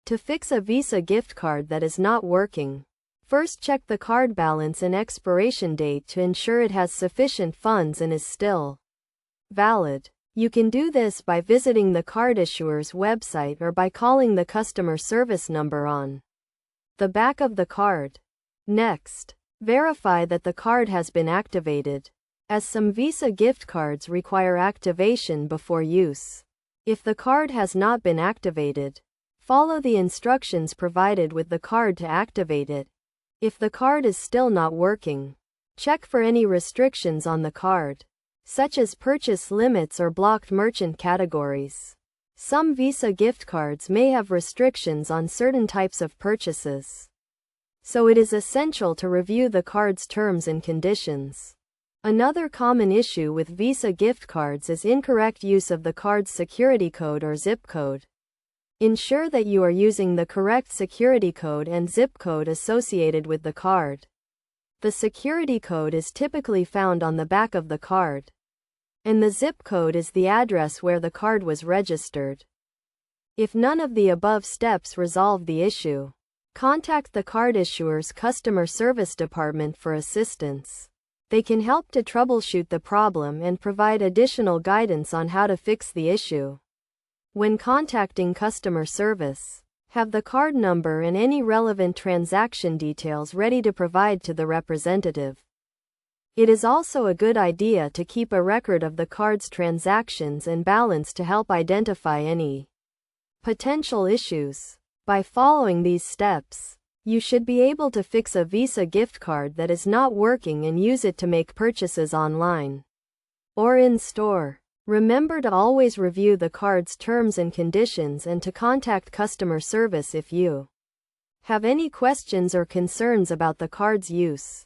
To fix a Visa gift card that is not working, first check the card balance and expiration date to ensure it has sufficient funds and is still valid. You can do this by visiting the card issuer's website or by calling the customer service number on the back of the card. Next, verify that the card has been activated, as some Visa gift cards require activation before use. If the card has not been activated, follow the instructions provided with the card to activate it. If the card is still not working, check for any restrictions on the card, such as purchase limits or blocked merchant categories. Some Visa gift cards may have restrictions on certain types of purchases, so it is essential to review the card's terms and conditions. Another common issue with Visa gift cards is incorrect use of the card's security code or zip code. Ensure that you are using the correct security code and zip code associated with the card. The security code is typically found on the back of the card, and the zip code is the address where the card was registered. If none of the above steps resolve the issue, contact the card issuer's customer service department for assistance. They can help to troubleshoot the problem and provide additional guidance on how to fix the issue. When contacting customer service, have the card number and any relevant transaction details ready to provide to the representative. It is also a good idea to keep a record of the card's transactions and balance to help identify any potential issues. By following these steps, you should be able to fix a Visa gift card that is not working and use it to make purchases online or in store. Remember to always review the card's terms and conditions and to contact customer service if you have any questions or concerns about the card's use.